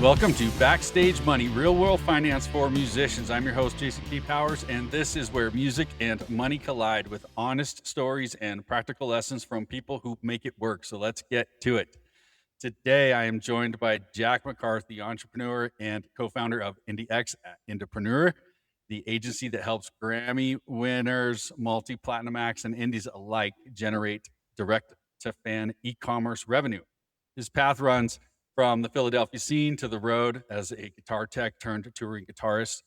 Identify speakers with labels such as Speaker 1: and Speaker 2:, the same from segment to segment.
Speaker 1: Welcome to Backstage Money, real world finance for musicians. I'm your host, Jason P. Powers, and this is where music and money collide with honest stories and practical lessons from people who make it work. So let's get to it. Today, I am joined by Jack McCarthy, entrepreneur and co-founder of IndieX at Indepreneur, the agency that helps Grammy winners, multi-platinum acts, and indies alike generate direct-to-fan e-commerce revenue. His path runs from the Philadelphia scene to the road as a guitar tech turned touring guitarist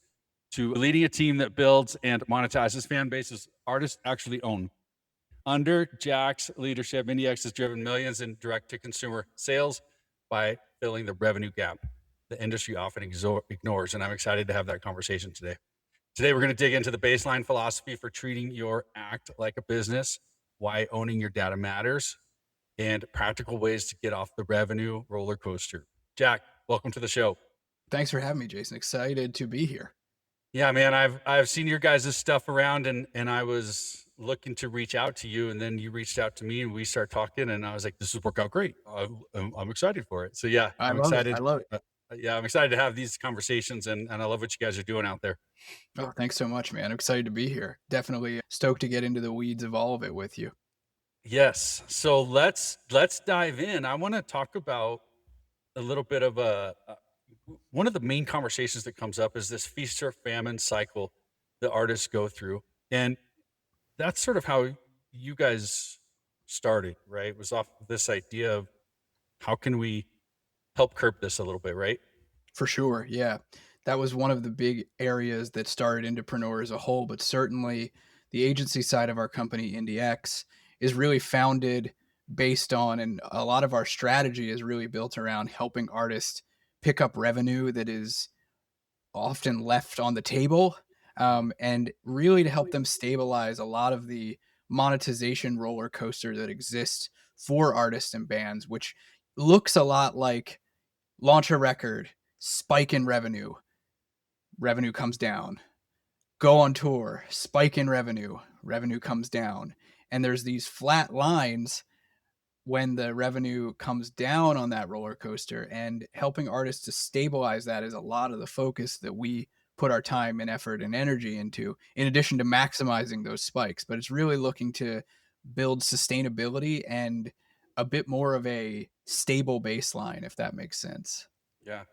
Speaker 1: to leading a team that builds and monetizes fan bases artists actually own. Under Jack's leadership, IndieX has driven millions in direct-to-consumer sales by filling the revenue gap the industry often ignores, and I'm excited to have that conversation today. Today, we're going to dig into the baseline philosophy for treating your act like a business, why owning your data matters, and practical ways to get off the revenue roller coaster. Jack, welcome to the show.
Speaker 2: Thanks for having me, Jason. Excited to be here.
Speaker 1: Yeah, man, I've seen your guys' stuff around, and I was looking to reach out to you, and then you reached out to me, and we started talking, and I was like, this has worked out great. I'm excited for it. So yeah, I'm excited.
Speaker 2: I love it.
Speaker 1: Yeah, I'm excited to have these conversations, and I love what you guys are doing out there.
Speaker 2: Oh, thanks so much, man. I'm excited to be here. Definitely stoked to get into the weeds of all of it with you.
Speaker 1: Yes. So let's dive in. I want to talk about a little bit of one of the main conversations that comes up is this feast or famine cycle that artists go through. And that's sort of how you guys started, right? It was off this idea of how can we help curb this a little bit, right?
Speaker 2: For sure. Yeah. That was one of the big areas that started Indepreneur as a whole, but certainly the agency side of our company, IndieX, is really founded based on, and a lot of our strategy is really built around helping artists pick up revenue that is often left on the table, and really to help them stabilize a lot of the monetization roller coaster that exists for artists and bands, which looks a lot like launch a record, spike in revenue, revenue comes down, go on tour, spike in revenue, revenue comes down. And there's these flat lines when the revenue comes down on that roller coaster, and helping artists to stabilize that is a lot of the focus that we put our time and effort and energy into, in addition to maximizing those spikes. But it's really looking to build sustainability and a bit more of a stable baseline, if that makes sense.
Speaker 1: Yeah.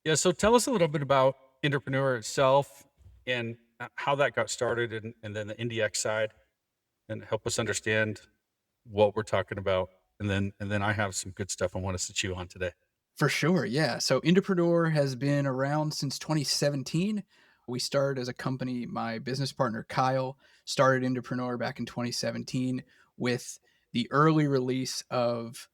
Speaker 1: Yeah. So tell us a little bit about Indepreneur itself and how that got started, and then the IndieX side, and help us understand what we're talking about. And then I have some good stuff I want us to chew on today.
Speaker 2: For sure, yeah. So Indepreneur has been around since 2017. We started as a company. My business partner, Kyle, started Indepreneur back in 2017 with the early release of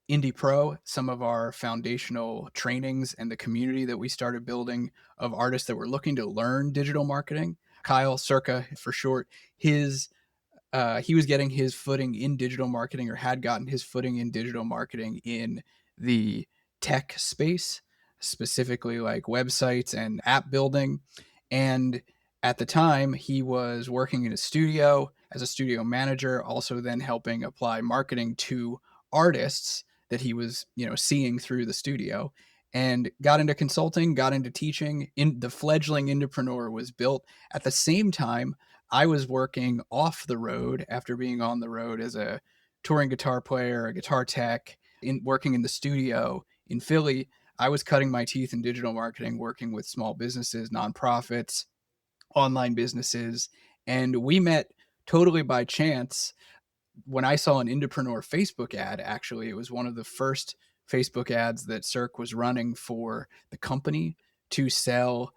Speaker 2: Indie Pro, some of our foundational trainings and the community that we started building of artists that were looking to learn digital marketing. Kyle, Circa for short, he was getting his footing in digital marketing, or had gotten his footing in digital marketing in the tech space, specifically like websites and app building. And at the time, he was working in a studio as a studio manager, also then helping apply marketing to artists that he was, seeing through the studio, and got into consulting, got into teaching. In the fledgling Indepreneur was built at the same time I was working off the road after being on the road as a touring guitar player, a guitar tech, working in the studio in Philly. I was cutting my teeth in digital marketing, working with small businesses, nonprofits, online businesses. And we met totally by chance when I saw an Indepreneur Facebook ad. Actually, it was one of the first Facebook ads that Cirque was running for the company to sell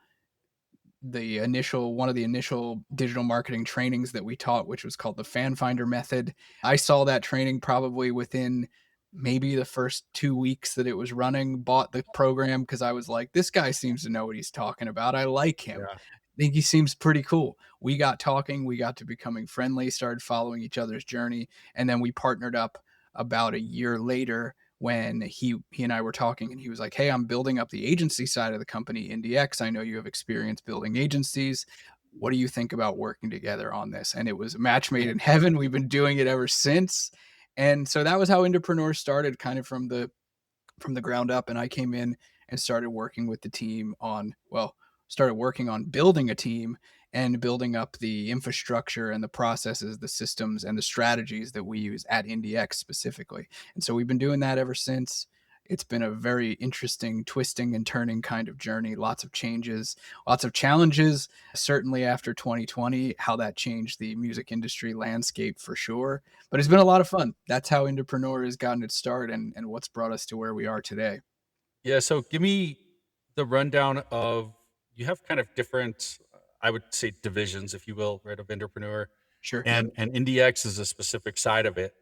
Speaker 2: one of the initial digital marketing trainings that we taught, which was called the Fan Finder method. I saw that training probably within maybe the first 2 weeks that it was running, bought the program because I was like, this guy seems to know what he's talking about. I like him.
Speaker 1: Yeah.
Speaker 2: I think he seems pretty cool. We got talking, we got to becoming friendly, started following each other's journey. And then we partnered up about a year later when he and I were talking, and he was like, hey, I'm building up the agency side of the company, IndieX. I know you have experience building agencies. What do you think about working together on this? And it was a match made in heaven. We've been doing it ever since. And so that was how Indepreneur started, kind of from the ground up. And I came in and started working with the team on, well, started working on building a team and building up the infrastructure and the processes, the systems, and the strategies that we use at IndieX specifically. And so we've been doing that ever since. It's been a very interesting, twisting and turning kind of journey. Lots of changes, lots of challenges. Certainly after 2020, how that changed the music industry landscape for sure. But it's been a lot of fun. That's how Indepreneur has gotten its start and what's brought us to where we are today.
Speaker 1: Yeah, so give me the rundown of you have kind of different, I would say divisions, if you will, right, of Indepreneur,
Speaker 2: Sure. Yep.
Speaker 1: and IndieX is a specific side of it.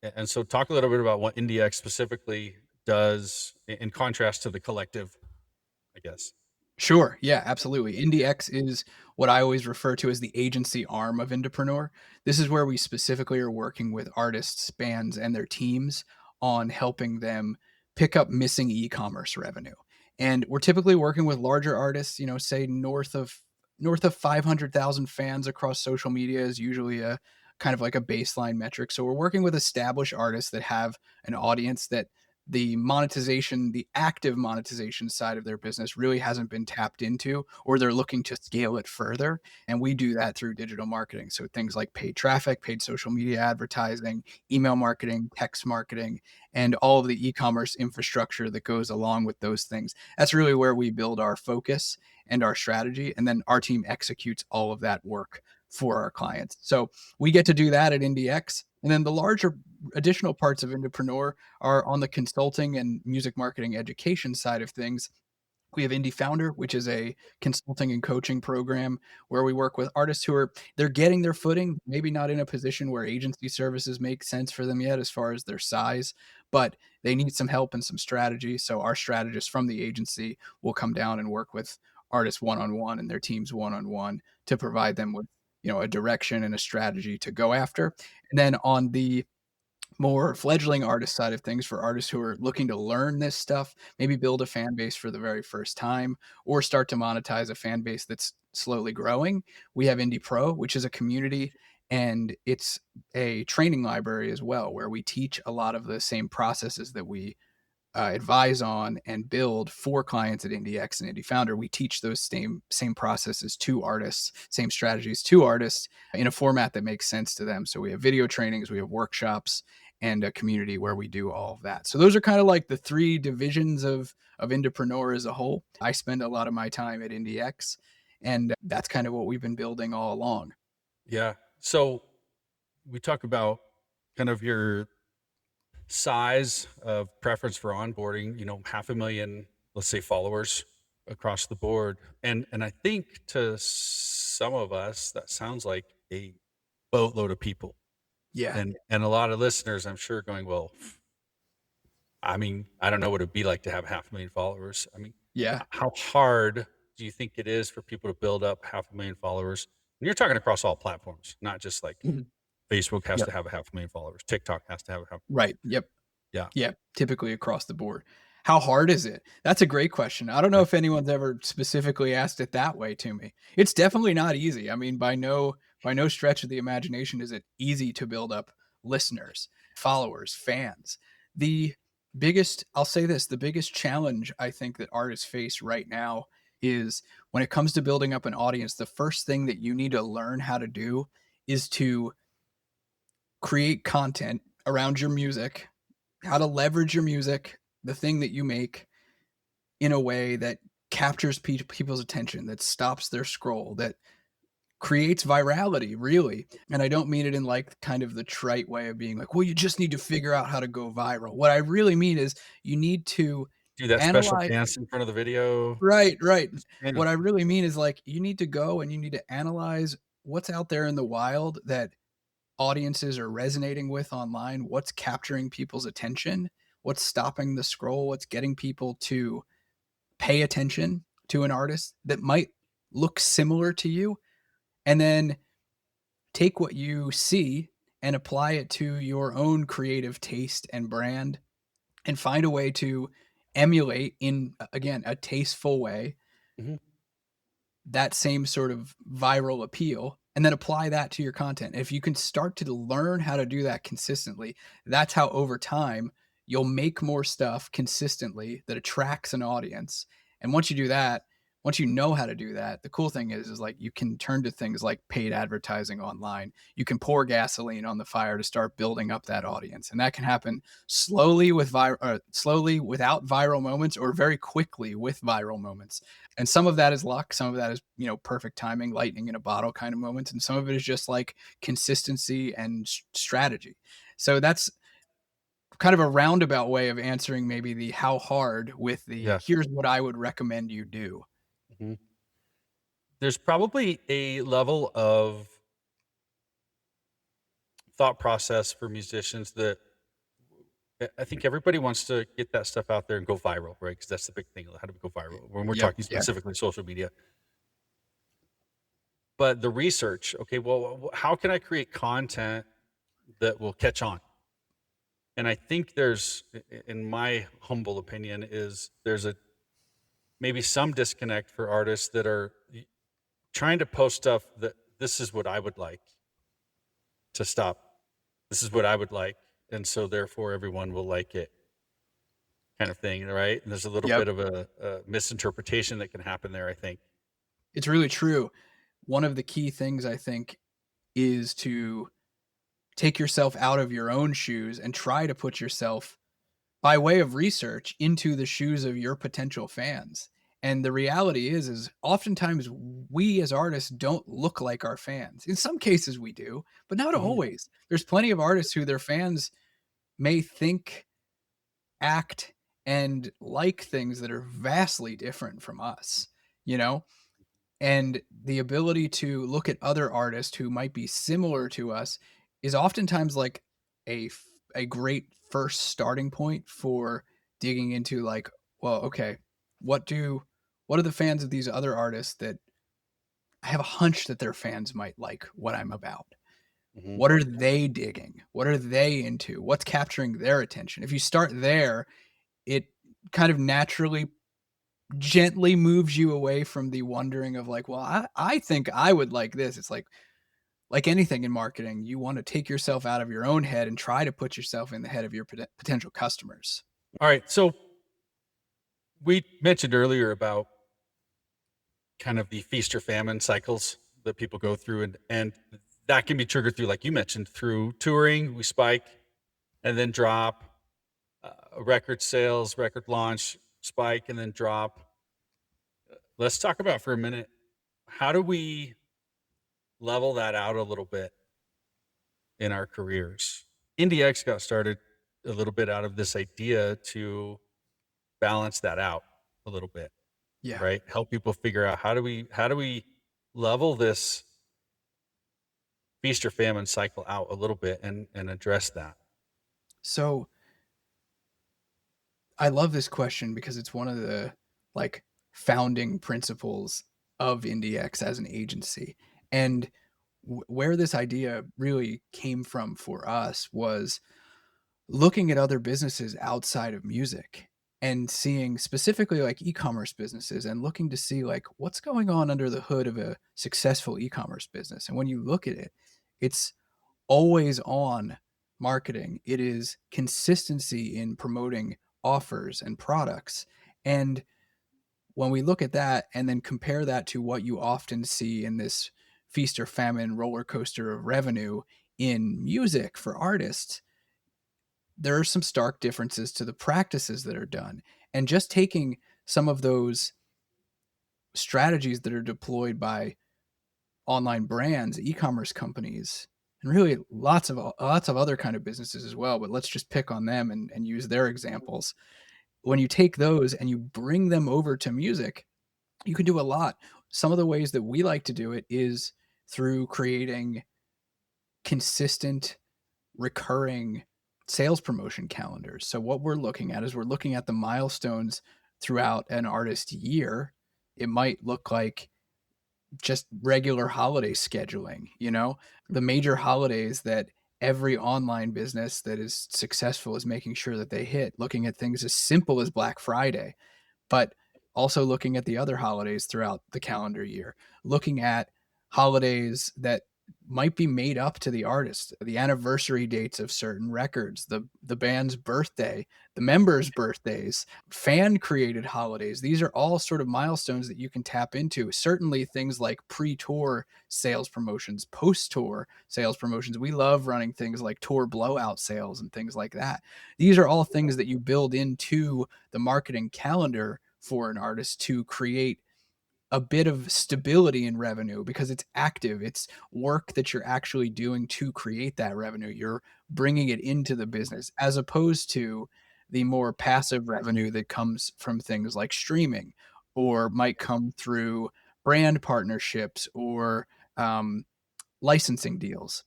Speaker 1: And so talk a little bit about what IndieX specifically does in contrast to the collective, I guess.
Speaker 2: Sure. Yeah, absolutely. IndieX is what I always refer to as the agency arm of Indepreneur. This is where we specifically are working with artists, bands, and their teams on helping them pick up missing e-commerce revenue. And we're typically working with larger artists, say north of 500,000 fans across social media is usually a kind of like a baseline metric. So we're working with established artists that have an audience that the monetization, the active monetization side of their business really hasn't been tapped into, or they're looking to scale it further. And we do that through digital marketing. So things like paid traffic, paid social media advertising, email marketing, text marketing, and all of the e-commerce infrastructure that goes along with those things. That's really where we build our focus and our strategy. And then our team executes all of that work for our clients. So we get to do that at IndieX. And then the larger additional parts of Indepreneur are on the consulting and music marketing education side of things. We have Indie Founder, which is a consulting and coaching program where we work with artists who are they're getting their footing, maybe not in a position where agency services make sense for them yet as far as their size, but they need some help and some strategy. So our strategists from the agency will come down and work with artists one-on-one and their teams one-on-one to provide them with, a direction and a strategy to go after. And then on the more fledgling artist side of things for artists who are looking to learn this stuff, maybe build a fan base for the very first time or start to monetize a fan base that's slowly growing. We have Indie Pro, which is a community and it's a training library as well, where we teach a lot of the same processes that we advise on and build for clients at IndieX and Indie Founder. We teach those same processes to artists, same strategies to artists in a format that makes sense to them. So we have video trainings, we have workshops, and a community where we do all of that. So those are kind of like the three divisions of Indepreneur as a whole. I spend a lot of my time at IndieX, and that's kind of what we've been building all along.
Speaker 1: Yeah. So we talk about kind of your size of preference for onboarding, 500,000, let's say, followers across the board. And I think to some of us, that sounds like a boatload of people.
Speaker 2: Yeah,
Speaker 1: And a lot of listeners, I'm sure, going, well, I mean, I don't know what it'd be like to have 500,000 followers. I mean,
Speaker 2: yeah.
Speaker 1: how hard do you think it is for people to build up 500,000 followers? And you're talking across all platforms, not just like
Speaker 2: Mhm.
Speaker 1: Facebook has
Speaker 2: Yep.
Speaker 1: to have a 500,000 followers. TikTok has to have a half.
Speaker 2: Right. Yep.
Speaker 1: Yeah.
Speaker 2: Yeah, typically across the board. How hard is it? That's a great question. I don't know
Speaker 1: Right.
Speaker 2: if anyone's ever specifically asked it that way to me. It's definitely not easy. I mean, by no stretch of the imagination is it easy to build up listeners, followers, fans. The I'll say this, the biggest challenge I think that artists face right now is when it comes to building up an audience, the first thing that you need to learn how to do is to create content around your music, how to leverage your music, the thing that you make, in a way that captures people's attention, that stops their scroll, that creates virality, really. And I don't mean it in like kind of the trite way of being like, well, you just need to figure out how to go viral. What I really mean is you need to
Speaker 1: Do that special
Speaker 2: analyze.
Speaker 1: dance in front of the video.
Speaker 2: Right, right.
Speaker 1: Yeah.
Speaker 2: What I really mean is like you need to go and you need to analyze what's out there in the wild that audiences are resonating with online, what's capturing people's attention, what's stopping the scroll, what's getting people to pay attention to an artist that might look similar to you, and then take what you see and apply it to your own creative taste and brand and find a way to emulate in again a tasteful way
Speaker 1: Mhm.
Speaker 2: that same sort of viral appeal and then apply that to your content. If you can start to learn how to do that consistently, that's how over time you'll make more stuff consistently that attracts an audience. And once you do that, once you know how to do that, the cool thing is like you can turn to things like paid advertising online. You can pour gasoline on the fire to start building up that audience, and that can happen slowly without viral moments, or very quickly with viral moments. And some of that is luck, some of that is perfect timing, lightning in a bottle kind of moments, and some of it is just like consistency and strategy. So that's kind of a roundabout way of answering maybe the how hard with the
Speaker 1: Yeah.
Speaker 2: here's what I would recommend you do.
Speaker 1: Mhm. There's probably a level of thought process for musicians that I think everybody wants to get that stuff out there and go viral, right? Because that's the big thing. How do we go viral? When we're
Speaker 2: Yep.
Speaker 1: talking
Speaker 2: Yeah.
Speaker 1: specifically social media. But the research, okay, well, how can I create content that will catch on? And I think in my humble opinion, is there's a maybe some disconnect for artists that are trying to post stuff that this is what I would like to stop. This is what I would like. And so therefore everyone will like it kind of thing, right? And there's a little
Speaker 2: Yep.
Speaker 1: bit of a misinterpretation that can happen there, I think.
Speaker 2: It's really true. One of the key things I think is to take yourself out of your own shoes and try to put yourself by way of research into the shoes of your potential fans. And the reality is oftentimes we as artists don't look like our fans. In some cases we do, but not
Speaker 1: Mhm.
Speaker 2: always. There's plenty of artists who their fans may think, act, and like things that are vastly different from us, you know? And the ability to look at other artists who might be similar to us is oftentimes like a great first starting point for digging into like, well, okay, what do what are the fans of these other artists that I have a hunch that their fans might like what I'm about?
Speaker 1: Mhm.
Speaker 2: What are they digging? What are they into? What's capturing their attention? If you start there, it kind of naturally gently moves you away from the wondering of like, well, I think I would like this. It's like anything in marketing, you want to take yourself out of your own head and try to put yourself in the head of your potential customers.
Speaker 1: All right. So we mentioned earlier about kind of the feast or famine cycles that people go through, and that can be triggered through, like you mentioned, through touring. We spike and then drop, record sales, record launch, spike and then drop. Let's talk about for a minute, how do we level that out a little bit in our careers? IndieX got started a little bit out of this idea to balance that out a little bit,
Speaker 2: Yeah.
Speaker 1: right? Help people figure out how do we level this feast or famine cycle out a little bit and address that.
Speaker 2: So I love this question because it's one of the like founding principles of IndieX as an agency. And where this idea really came from for us was looking at other businesses outside of music and seeing specifically like e-commerce businesses and looking to see like what's going on under the hood of a successful e-commerce business. And when you look at it, it's always on marketing. It is consistency in promoting offers and products. And when we look at that and then compare that to what you often see in this feast or famine roller coaster of revenue in music for artists, there are some stark differences to the practices that are done. And just taking some of those strategies that are deployed by online brands, e-commerce companies, and really lots of other kind of businesses as well, but let's just pick on them and use their examples. When you take those and you bring them over to music, you can do a lot. Some of the ways that we like to do it is through creating consistent recurring sales promotion calendars. So what we're looking at is we're looking at the milestones throughout an artist year. It might look like just regular holiday scheduling, the major holidays that every online business that is successful is making sure that they hit, looking at things as simple as Black Friday, but also looking at the other holidays throughout the calendar year, looking at holidays that might be made up to the artist, the anniversary dates of certain records, the band's birthday, the members' birthdays, fan created holidays. These are all sort of milestones that you can tap into. Certainly things like pre-tour sales promotions, post-tour sales promotions. We love running things like tour blowout sales and things like that. These are all things that you build into the marketing calendar for an artist to create a bit of stability in revenue because it's active. It's work that you're actually doing to create that revenue. You're bringing it into the business as opposed to the more passive revenue that comes from things like streaming or might come through brand partnerships or um, licensing deals.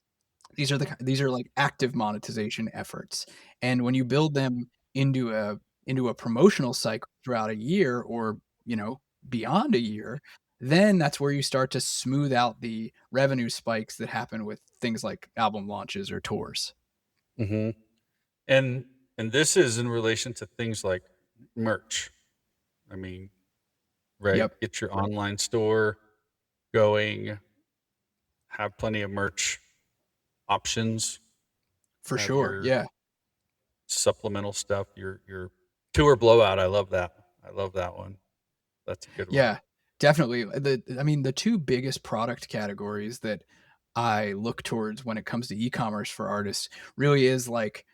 Speaker 2: These are like active monetization efforts, and when you build them into a promotional cycle throughout a year or, you know, beyond a year, then that's where you start to smooth out the revenue spikes that happen with things like album launches or tours.
Speaker 1: Mhm. And and this is in relation to things like merch. I mean, right?
Speaker 2: Yep,
Speaker 1: Get your online store going, have plenty of merch options,
Speaker 2: for
Speaker 1: have
Speaker 2: sure,
Speaker 1: your
Speaker 2: yeah.
Speaker 1: supplemental stuff, your tour blowout. I love that. I love that one. That's a good one.
Speaker 2: Yeah, definitely. I mean, the 2 biggest product categories that I look towards when it comes to e-commerce for artists really is like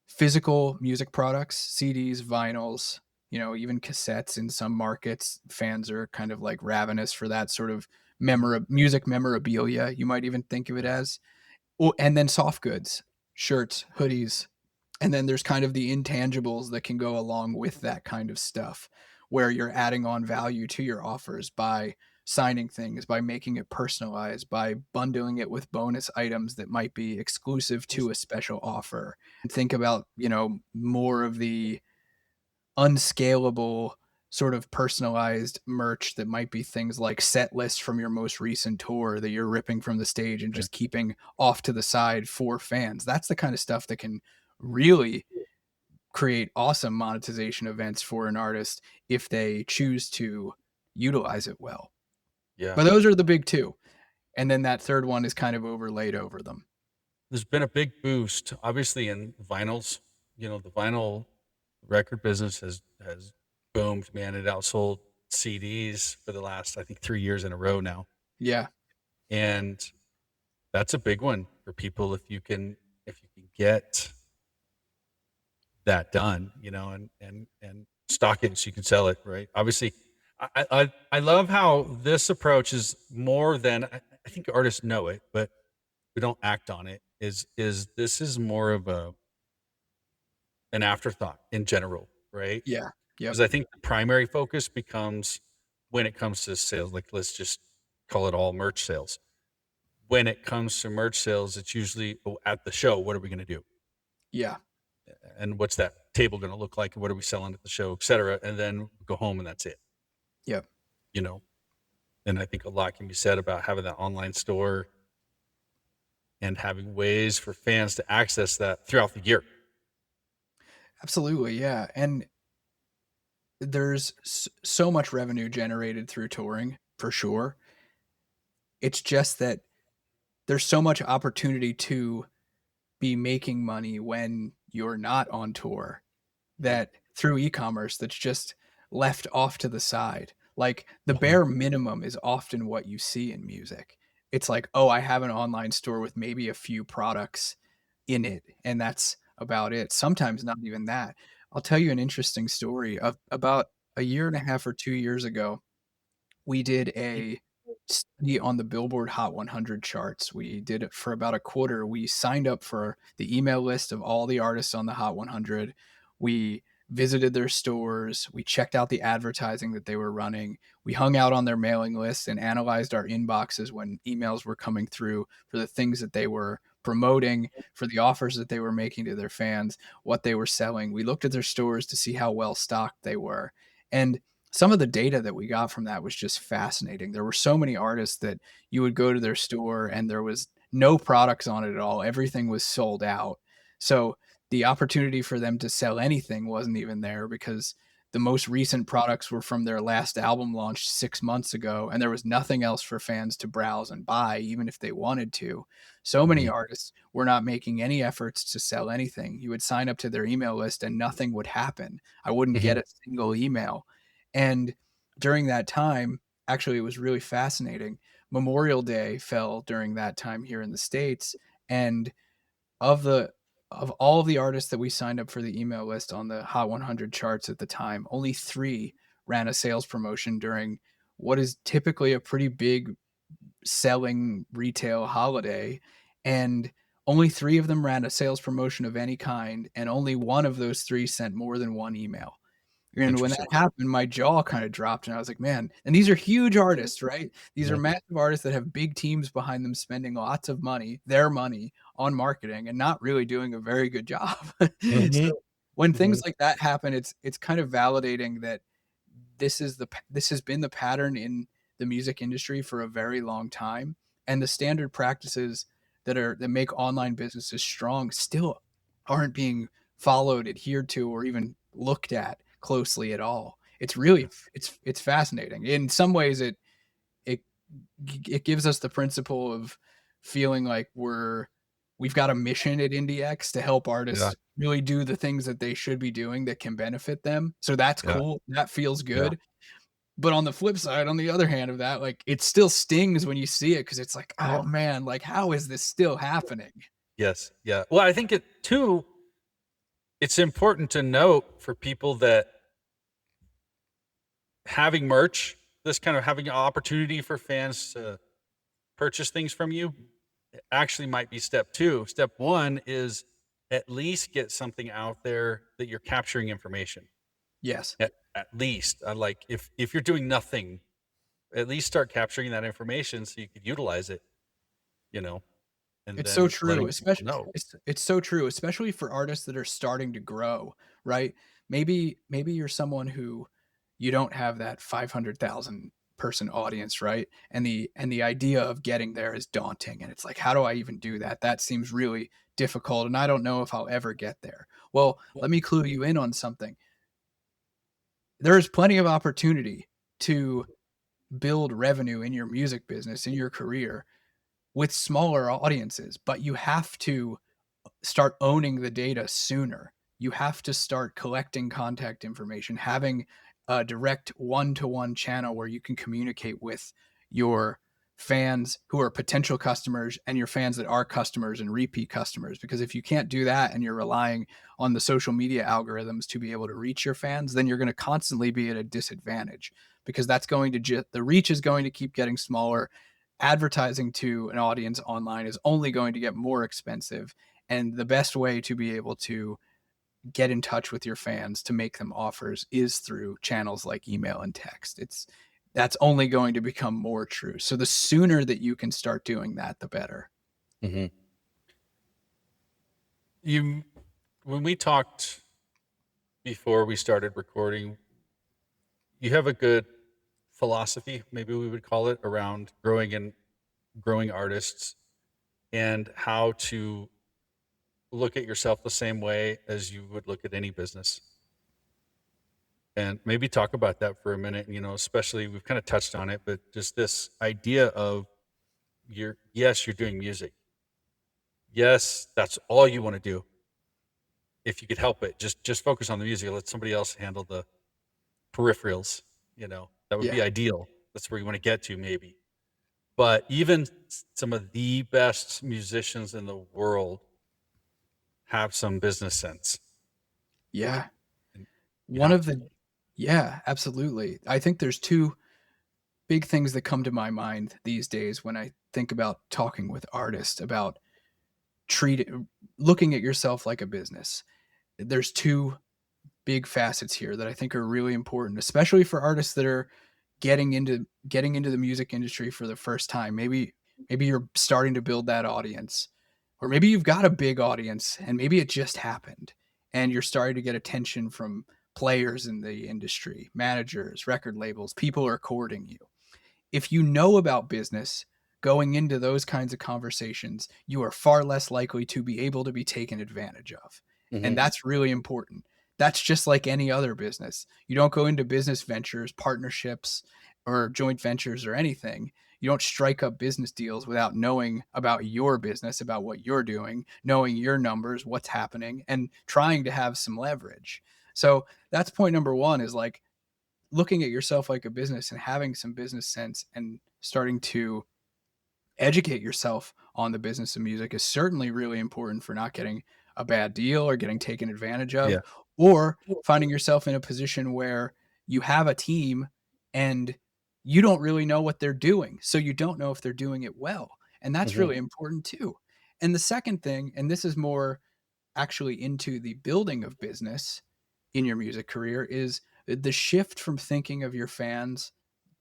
Speaker 2: physical music products, CDs, vinyls, you know, even cassettes in some markets. Fans are kind of like ravenous for that sort of music memorabilia, you might even think of it
Speaker 1: Yeah.
Speaker 2: as. Well, and then soft goods, shirts, hoodies, and then there's kind of the intangibles that can go along with that kind of stuff, where you're adding on value to your offers by signing things, by making it personalized, by bundling it with bonus items that might be exclusive to a special offer. And think about, you know, more of the unscalable sort of personalized merch that might be things like set lists from your most recent tour that you're ripping from the stage and
Speaker 1: Yeah.
Speaker 2: just keeping off to the side for fans. That's the kind of stuff that can really create awesome monetization events for an artist if they choose to utilize it well.
Speaker 1: Yeah.
Speaker 2: But those are the big 2. And then that third one is kind of overlaid over them.
Speaker 1: There's been a big boost, obviously, in vinyls. You know, the vinyl record business has boomed, man. It outsold CDs for the last, I think, 3 years in a row now,
Speaker 2: Yeah.
Speaker 1: and that's a big one for people if you can get that done, you know, and stock it so you can sell it, right? Obviously, I love how this approach is more than I think artists know it, but we don't act on it. Is this is more of an afterthought in general, right?
Speaker 2: Yeah. Yep.
Speaker 1: Because I think the primary focus becomes when it comes to sales, like let's just call it all merch sales. When it comes to merch sales, it's usually, oh, at the show, what are we going to do?
Speaker 2: Yeah.
Speaker 1: And what's that table going to look like? And what are we selling at the show, et cetera? And then go home and that's it,
Speaker 2: Yep.
Speaker 1: you know? And I think a lot can be said about having that online store and having ways for fans to access that throughout the year.
Speaker 2: Absolutely. Yeah. And there's so much revenue generated through touring for sure. It's just that there's so much opportunity to be making money when you're not on tour
Speaker 1: Yeah.
Speaker 2: that through e-commerce that's just left off to the side. Like the
Speaker 1: Mhm.
Speaker 2: bare minimum is often what you see in music. It's like, oh, I have an online store with maybe a few products in it, and that's about it. Sometimes not even that. I'll tell you an interesting story of about a year and a half or 2 years ago. We did a study on the Billboard Hot 100 charts. We did it for about a quarter. We signed up for the email list of all the artists on the Hot 100. We visited their stores. We checked out the advertising that they were running. We hung out on their mailing lists and analyzed our inboxes when emails were coming through for the things that they were promoting, for the offers that they were making to their fans, what they were selling. We looked at their stores to see how well stocked they were. And some of the data that we got from that was just fascinating. There were so many artists that you would go to their store and there was no products on it at all. Everything was sold out. So the opportunity for them to sell anything wasn't even there because the most recent products were from their last album launched 6 months ago, and there was nothing else for fans to browse and buy, even if they wanted to. So many
Speaker 3: Mhm.
Speaker 2: artists were not making any efforts to sell anything. You would sign up to their email list and nothing would happen. I wouldn't get
Speaker 3: Mhm.
Speaker 2: a single email. And during that time, actually, it was really fascinating. Memorial Day fell during that time here in the States. And of the of all of the artists that we signed up for the email list on the Hot 100 charts at the time, only 3 ran a sales promotion during what is typically a pretty big selling retail holiday, and only 3 of them ran a sales promotion of any kind, and only one of those 3 sent more than 1 email. And when that
Speaker 3: Interesting.
Speaker 2: happened, my jaw kinda dropped, and I was like, "Man," and these are huge artists, right? These are
Speaker 3: Mhm.
Speaker 2: massive artists that have big teams behind them spending lots of money, their money, on marketing and not really doing a very good job.
Speaker 3: Mhm.
Speaker 2: So, when things
Speaker 3: Mhm.
Speaker 2: like that happen, it's kind of validating that this has been the pattern in the music industry for a very long time, and the standard practices that make online businesses strong still aren't being followed, adhered to, or even looked at closely at all. It's really it's fascinating. In some ways, it it gives us the principle of feeling like we've got a mission at IndieX to help
Speaker 3: Yeah.
Speaker 2: artists really do the things that they should be doing that can benefit them. So that's
Speaker 3: Yeah.
Speaker 2: cool. That feels
Speaker 3: Yeah.
Speaker 2: good. But on the flip side, on the other hand of that, like it still stings when you see it because it's like, oh
Speaker 3: Yeah.
Speaker 2: man, like how is this still happening?
Speaker 1: Yes. Yeah. Well, I think it too, it's important to note for people that having merch, this kind of having an opportunity for fans to purchase things from you, actually might be step 2. Step 1 is at least get something out there that you're capturing information.
Speaker 2: Yes.
Speaker 1: At least, like if you're doing nothing, at least start capturing that information so you could utilize it, you know, and
Speaker 2: It's so
Speaker 1: then
Speaker 2: true,
Speaker 1: letting people
Speaker 2: especially
Speaker 1: know.
Speaker 2: it's so true, especially for artists that are starting to grow, right? Maybe you're someone who you don't have that 500,000 person audience, right? And the idea of getting there is daunting, and it's like, how do I even do that? That seems really difficult, and I don't know if I'll ever get there. Well, let me clue you in on something. There is plenty of opportunity to build revenue in your music business, in your career with smaller audiences, but you have to start owning the data sooner. You have to start collecting contact information, having a direct one-to-one channel where you can communicate with your fans who are potential customers and your fans that are customers and repeat customers. Because if you can't do that and you're relying on the social media algorithms to be able to reach your fans, then you're going to constantly be at a disadvantage because that's going to the reach is going to keep getting smaller. Advertising to an audience online is only going to get more expensive, and the best way to be able to get in touch with your fans to make them offers is through channels like email and text. That's only going to become more true. So the sooner that you can start doing that, the better.
Speaker 3: Mhm.
Speaker 1: You when we talked before we started recording, you have a good philosophy, maybe we would call it, around growing artists and how to look at yourself the same way as you would look at any business. And maybe talk about that for a minute, especially we've kind of touched on it, but just this idea of yes, you're doing music. Yes, that's all you want to do. If you could help it, just focus on the music. Let somebody else handle the peripherals. That would
Speaker 2: Yeah.
Speaker 1: be ideal. That's where you want to get to, maybe. But even some of the best musicians in the world have some business sense.
Speaker 2: Yeah.
Speaker 1: And you
Speaker 2: One
Speaker 1: have
Speaker 2: of
Speaker 1: to.
Speaker 2: the Yeah, absolutely. I think there's two big things that come to my mind these days when I think about talking with artists about treat looking at yourself like a business. There's two big facets here that I think are really important, especially for artists that are getting into the music industry for the first time. Maybe you're starting to build that audience, or maybe you've got a big audience and maybe it just happened and you're starting to get attention from players in the industry, managers, record labels, people are courting you. If you know about business going into those kinds of conversations, you are far less likely to be able to be taken advantage of. And
Speaker 3: Mhm.
Speaker 2: that's really important. that's just like any other business. You don't go into business ventures, partnerships, or joint ventures or anything. You don't strike up business deals without knowing about your business, about what you're doing, knowing your numbers, what's happening, and trying to have some leverage. So that's point number one, is like looking at yourself like a business and having some business sense and starting to educate yourself on the business of music is certainly really important for not getting a bad deal or getting taken advantage of,
Speaker 1: Yeah.
Speaker 2: or finding yourself in a position where you have a team and you don't really know what they're doing. So you don't know if they're doing it well. And that's
Speaker 1: Hmm.
Speaker 2: really important too. And the second thing, and this is more actually into the building of business in your music career, is the shift from thinking of your fans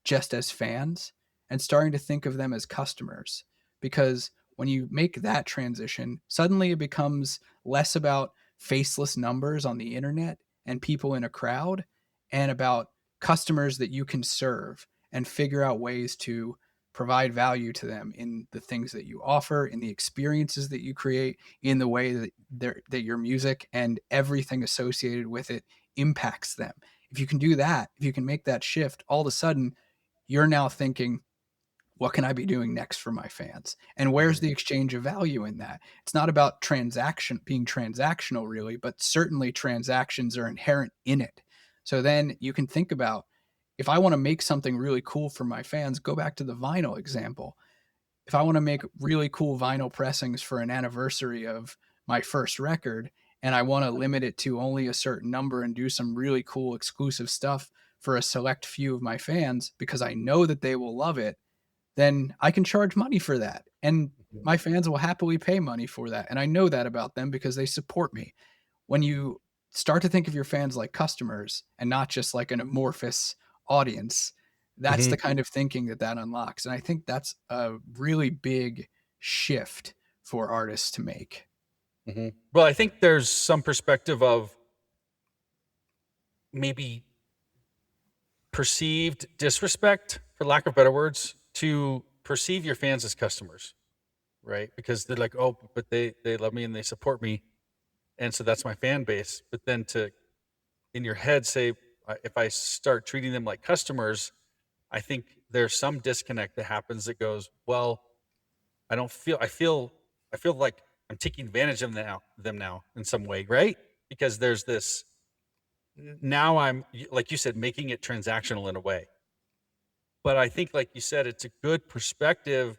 Speaker 2: just as fans and starting to think of them as customers. Because when you make that transition, suddenly it becomes less about faceless numbers on the internet and people in a crowd, and about customers that you can serve and figure out ways to provide value to them in the things that you offer, in the experiences that you create, in the way that your music and everything associated with it impacts them. If you can do that, if you can make that shift, all of a sudden you're now thinking, what can I be doing next for my fans? And where's
Speaker 1: Hmm.
Speaker 2: the exchange of value in that? It's not about being transactional really, but certainly transactions are inherent in it. So then you can think about, if I want to make something really cool for my fans, go back to the vinyl example. If I want to make really cool vinyl pressings for an anniversary of my first record, and I want to limit it to only a certain number and do some really cool exclusive stuff for a select few of my fans because I know that they will love it, then I can charge money for that. And my fans will happily pay money for that. And I know that about them because they support me. When you start to think of your fans like customers and not just like an amorphous audience, that's
Speaker 1: Hmm.
Speaker 2: the kind of thinking that unlocks. And I think that's a really big shift for artists to make.
Speaker 1: Hmm. Well, I think there's some perspective of maybe perceived disrespect, for lack of better words, to perceive your fans as customers, right? Because they're like, oh, but they love me and they support me, and so that's my fan base. But then to in your head say, if I start treating them like customers, I think there's some disconnect that happens that goes, well, I don't feel I feel like I'm taking advantage of them now in some way, right? Because there's this now like you said, making it transactional in a way. But I think, like you said, it's a good perspective.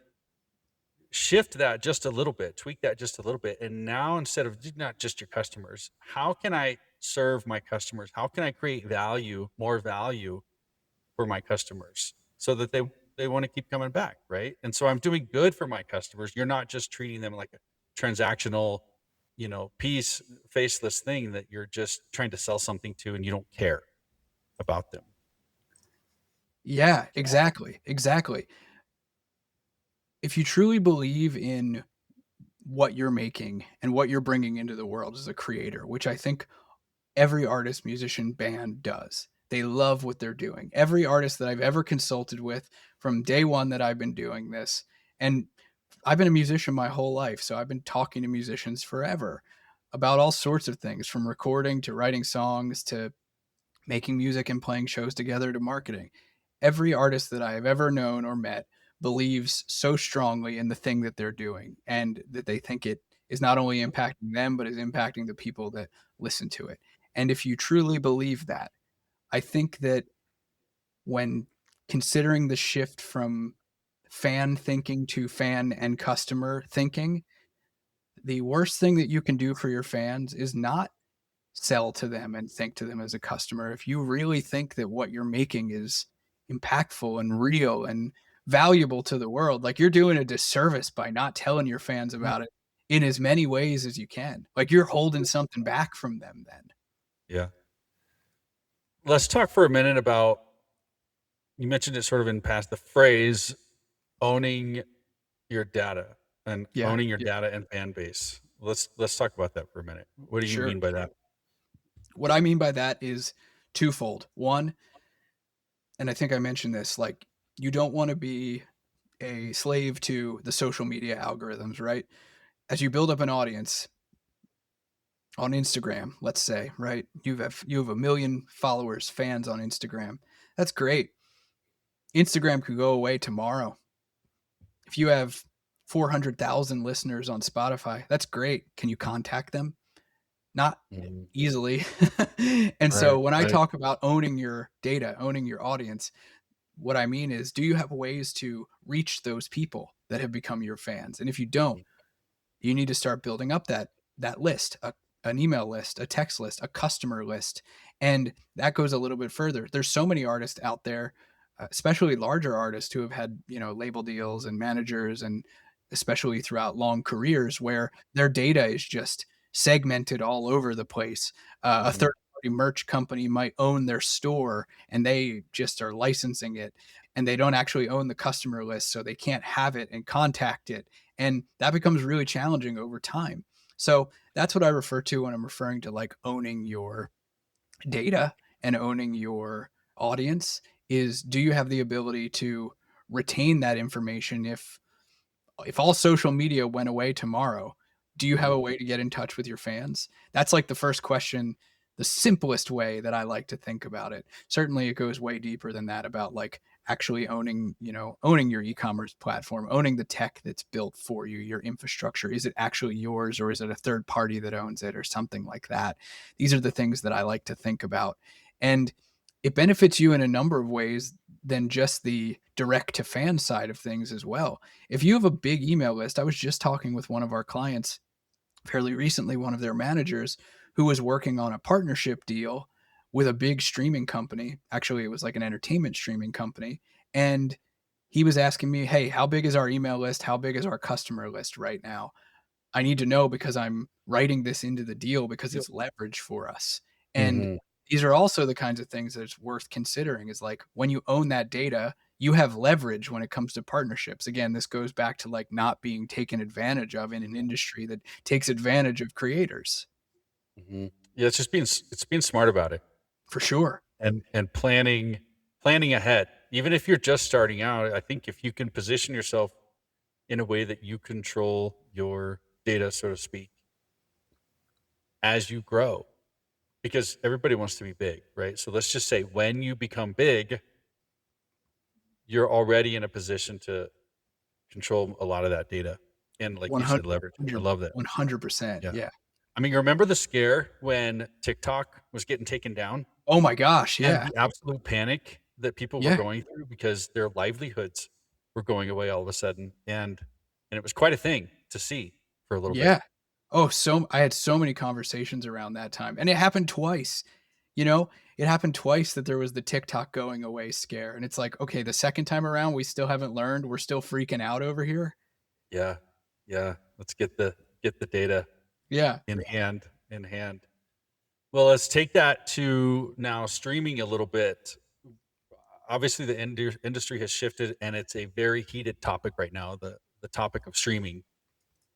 Speaker 1: Shift that just a little bit, tweak that just a little bit. And now instead of not just your customers, how can I serve my customers? How can I create value, more value for my customers so that they want to keep coming back, right? And so I'm doing good for my customers. You're not just treating them like a transactional, piece faceless thing that you're just trying to sell something to and you don't care about them.
Speaker 2: Yeah, exactly. Exactly. If you truly believe in what you're making and what you're bringing into the world as a creator, which I think every artist, musician, band does. They love what they're doing. Every artist that I've ever consulted with from day one that I've been doing this, and I've been a musician my whole life, so I've been talking to musicians forever about all sorts of things, from recording to writing songs to making music and playing shows together to marketing. Every artist that I have ever known or met believes so strongly in the thing that they're doing, and that they think it is not only impacting them, but is impacting the people that listen to it. And if you truly believe that, I think that when considering the shift from fan thinking to fan and customer thinking, the worst thing that you can do for your fans is not sell to them and think to them as a customer. If you really think that what you're making is impactful and real and valuable to the world, like, you're doing a disservice by not telling your fans
Speaker 1: Mhm.
Speaker 2: about it in as many ways as you can. Like, you're holding something back from them then.
Speaker 1: Yeah. Let's talk for a minute about, you mentioned it sort of in past, the phrase owning your data and
Speaker 2: Yeah,
Speaker 1: owning your
Speaker 2: yeah,
Speaker 1: data and fan base. Let's talk about that for a minute. What do you
Speaker 2: sure.
Speaker 1: mean by that?
Speaker 2: What I mean by that is twofold. One, and I think I mentioned this, like, you don't wanna be a slave to the social media algorithms, right? As you build up an audience, On Instagram, let's say, right? You have a million followers, fans on Instagram. That's great. Instagram could go away tomorrow. If you have 400,000 listeners on Spotify, that's great. Can you contact them? Not
Speaker 1: Mhm.
Speaker 2: easily. And so
Speaker 1: Right,
Speaker 2: when I
Speaker 1: right.
Speaker 2: talk about owning your data, owning your audience, what I mean is, do you have ways to reach those people that have become your fans? And if you don't,
Speaker 1: Mhm,
Speaker 2: you need to start building up that list, an email list, a text list, a customer list, and that goes a little bit further. There's so many artists out there, especially larger artists who have had label deals and managers, and especially throughout long careers where their data is just segmented all over the place. A
Speaker 1: mhm,
Speaker 2: third party merch company might own their store and they just are licensing it, and they don't actually own the customer list, so they can't have it and contact it, and that becomes really challenging over time. So that's what I refer to when I'm referring to like owning your data and owning your audience. Is, do you have the ability to retain that information if all social media went away tomorrow? Do you have
Speaker 1: mhm.
Speaker 2: a way to get in touch with your fans? That's like the first question, the simplest way that I like to think about it. Certainly it goes way deeper than that, about like actually owning, owning your e-commerce platform, owning the tech that's built for you, your infrastructure. Is it actually yours, or is it a third party that owns it, or something like that? These are the things that I like to think about. And it benefits you in a number of ways than just the direct to fan side of things as well. If you have a big email list, I was just talking with one of our clients fairly recently, one of their managers who was working on a partnership deal with a big streaming company. Actually, it was like an entertainment streaming company. And he was asking me, "Hey, how big is our email list? How big is our customer list right now? I need to know because I'm writing this into the deal because
Speaker 1: Yep.
Speaker 2: it's leverage for us." And
Speaker 1: Mhm.
Speaker 2: these are also the kinds of things that it's worth considering, is like when you own that data, you have leverage when it comes to partnerships. Again, this goes back to like not being taken advantage of in an industry that takes advantage of creators.
Speaker 1: Mhm. Yeah, it's just it's being smart about it
Speaker 2: For sure.
Speaker 1: and planning ahead. Even if you're just starting out, I think if you can position yourself in a way that you control your data, so to speak, as you grow, because everybody wants to be big, right? So let's just say when you become big, you're already in a position to control a lot of that data. And like you said, leverage. I
Speaker 2: 100
Speaker 1: love that.
Speaker 2: 100%.
Speaker 1: Yeah.
Speaker 2: Yeah.
Speaker 1: I mean, you remember the scare when TikTok was getting taken down
Speaker 2: Oh my gosh.
Speaker 1: and
Speaker 2: Yeah.
Speaker 1: the absolute panic that people were
Speaker 2: Yeah.
Speaker 1: going through because their livelihoods were going away all of a sudden. And it was quite a thing to see for a little bit.
Speaker 2: Yeah. Oh, so I had so many conversations around that time, and it happened twice. You know, it happened twice that there was the TikTok going away scare, and it's like, okay, the second time around, we still haven't learned. We're still freaking out over here.
Speaker 1: Yeah. Yeah. Let's get the data
Speaker 2: Yeah,
Speaker 1: in hand. Well, let's take that to now streaming a little bit. Obviously, the industry has shifted, and it's a very heated topic right now. The topic of streaming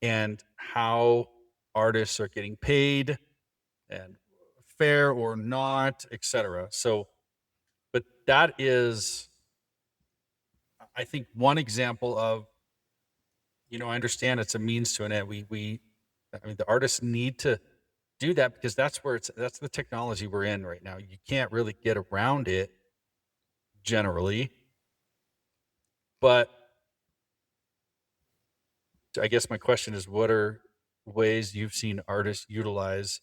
Speaker 1: and how artists are getting paid and fair or not, etc. So, but that is, I think, one example of I understand it's a means to an end. I mean, the artists need to do that because that's the technology we're in right now. You can't really get around it generally, but I guess my question is, what are ways you've seen artists utilize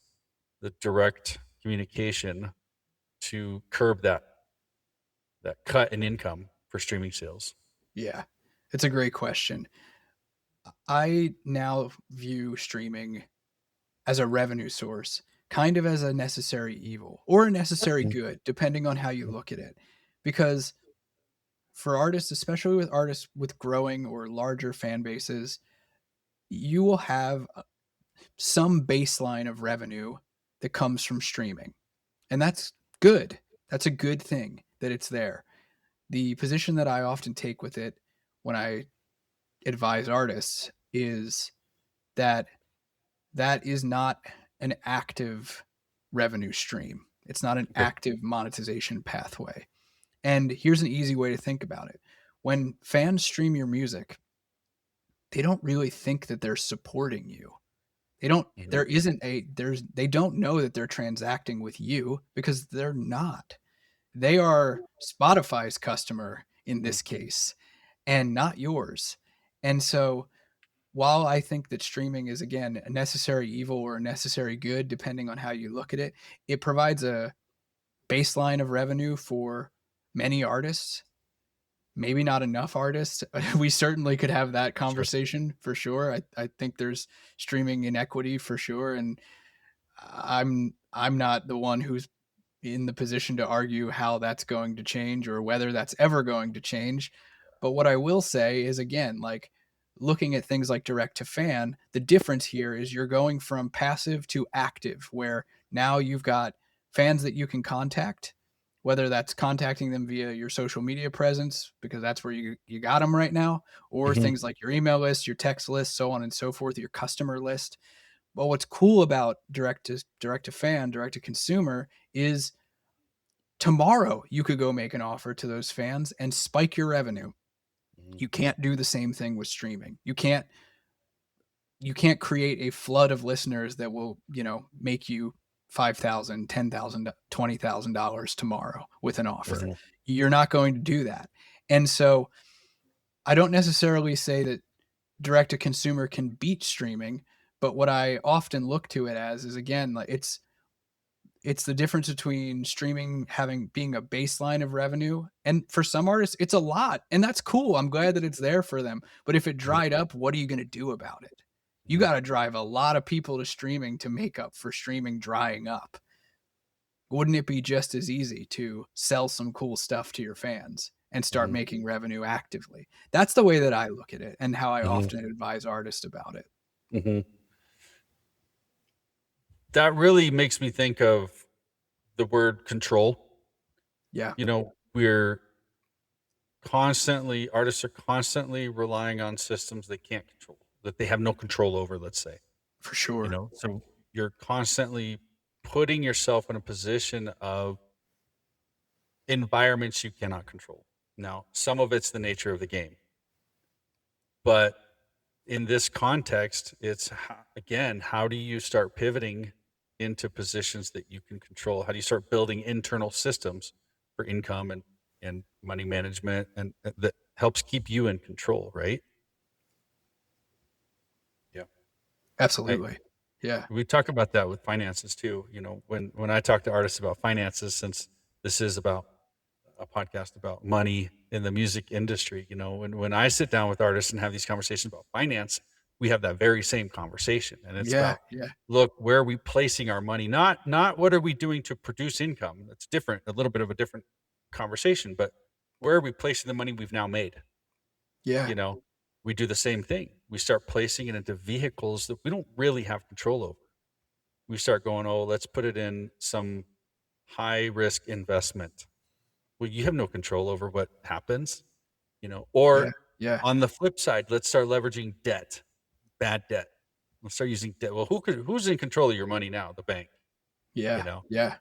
Speaker 1: the direct communication to curb that cut in income for streaming sales?
Speaker 2: yeah. It's a great question. I now view streaming as a revenue source, kind of as a necessary evil or a necessary
Speaker 1: Mhm.
Speaker 2: good, depending on how you look at it. Because for artists, especially with artists with growing or larger fan bases, you will have some baseline of revenue that comes from streaming. And that's good. That's a good thing that it's there. The position that I often take with it when I advise artists is that that is not an active revenue stream. It's not an
Speaker 1: Okay.
Speaker 2: active monetization pathway. And here's an easy way to think about it. When fans stream your music, they don't really think that they're supporting you. They don't
Speaker 1: Mhm.
Speaker 2: there isn't a there's they don't know that they're transacting with you because they're not. They are Spotify's customer in this
Speaker 1: Mhm.
Speaker 2: case and not yours. And so while I think that streaming is again a necessary evil or a necessary good, depending on how you look at it, it provides a baseline of revenue for many artists, maybe not enough artists. We certainly could have that
Speaker 1: Sure.
Speaker 2: conversation for sure. I think there's streaming inequity for sure. And I'm not the one who's in the position to argue how that's going to change or whether that's ever going to change. But what I will say is again, like looking at things like direct to fan, the difference here is you're going from passive to active, where now you've got fans that you can contact, whether that's contacting them via your social media presence, because that's where you got them right now, or
Speaker 1: Mhm.
Speaker 2: things like your email list, your text list, so on and so forth, your customer list. But what's cool about direct to fan, direct to consumer is tomorrow you could go make an offer to those fans and spike your revenue.
Speaker 1: Mhm.
Speaker 2: You can't do the same thing with streaming. You can't create a flood of listeners that will, make you 5,000, 10,000, $20,000 tomorrow with an offer.
Speaker 1: Mhm.
Speaker 2: You're not going to do that. And so I don't necessarily say that direct to consumer can beat streaming, but what I often look to it as is again, like it's the difference between streaming having being a baseline of revenue, and for some artists, it's a lot, and that's cool. I'm glad that it's there for them. But if it
Speaker 1: Mhm.
Speaker 2: dried up, what are you gonna do about it? You
Speaker 1: Mhm.
Speaker 2: gotta drive a lot of people to streaming to make up for streaming drying up. Wouldn't it be just as easy to sell some cool stuff to your fans and start
Speaker 1: Mhm.
Speaker 2: making revenue actively? That's the way that I look at it and how I
Speaker 1: Mhm.
Speaker 2: often advise artists about it.
Speaker 1: Mhm. That really makes me think of the word control.
Speaker 2: Yeah,
Speaker 1: We're constantly artists are constantly relying on systems they can't control, that they have no control over, let's say,
Speaker 2: for sure.
Speaker 1: So you're constantly putting yourself in a position of environments you cannot control. Now, some of it's the nature of the game, but in this context, it's again, how do you start pivoting into positions that you can control? How do you start building internal systems for income and money management and that helps keep you in control, right? Yeah. I
Speaker 2: Absolutely. Yeah.
Speaker 1: We talk about that with finances too. When I talk to artists about finances, since this is about a podcast about money in the music industry, when I sit down with artists and have these conversations about finance, we have that very same conversation, and it's
Speaker 2: Yeah,
Speaker 1: about,
Speaker 2: yeah,
Speaker 1: look, where are we placing our money? Not what are we doing to produce income. That's different, a little bit of a different conversation, but where are we placing the money we've now made?
Speaker 2: yeah,
Speaker 1: You know, we do the same thing. We start placing it into vehicles that we don't really have control over. We start going, "Oh, let's put it in some high risk investment." Well, you have no control over what happens,
Speaker 2: yeah,
Speaker 1: or
Speaker 2: yeah,
Speaker 1: on the flip side, let's start leveraging debt, bad debt. Let's start using debt. Well, who's in control of your money now? The bank, you
Speaker 2: yeah,
Speaker 1: know.
Speaker 2: yeah,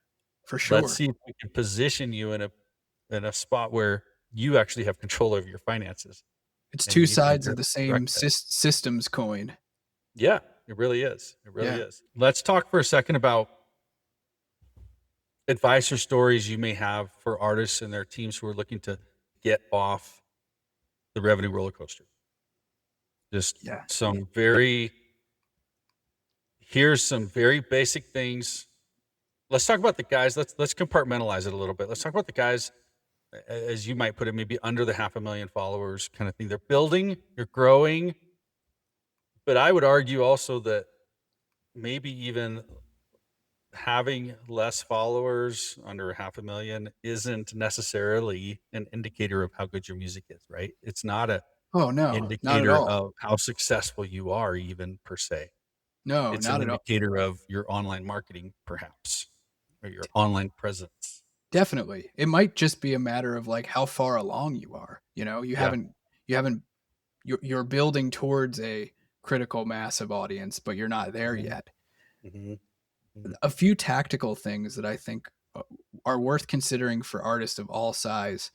Speaker 2: for
Speaker 1: Let's
Speaker 2: sure.
Speaker 1: see if we can position you in a spot where you actually have control over your finances
Speaker 2: It's
Speaker 1: and
Speaker 2: 2
Speaker 1: you can
Speaker 2: sides of the same
Speaker 1: direct that.
Speaker 2: systems coin.
Speaker 1: Yeah, it really is. It really
Speaker 2: Yeah.
Speaker 1: is. Let's talk for a second about advice or stories you may have for artists and their teams who are looking to get off the revenue roller coaster. Just
Speaker 2: Yeah,
Speaker 1: some very here's some very basic things. Let's talk about the guys. Let's compartmentalize it a little bit. Let's talk about the guys, as you might put it, maybe under the 500,000 followers kind of thing. They're building, you're growing, but I would argue also that maybe even having less followers under 500,000 isn't necessarily an indicator of how good your music is, right? It's not a
Speaker 2: Oh, no, not at
Speaker 1: indicator
Speaker 2: all.
Speaker 1: of how successful you are even per se.
Speaker 2: No,
Speaker 1: It's an
Speaker 2: not at all.
Speaker 1: indicator of your online marketing perhaps, or your online presence.
Speaker 2: Definitely. It might just be a matter of, like, how far along you are,
Speaker 1: Yeah.
Speaker 2: you haven't you're building towards a critical mass of audience, but you're not there
Speaker 1: Mhm,
Speaker 2: yet.
Speaker 1: mhm, mhm,
Speaker 2: A few tactical things that I think, are worth considering for artists of all size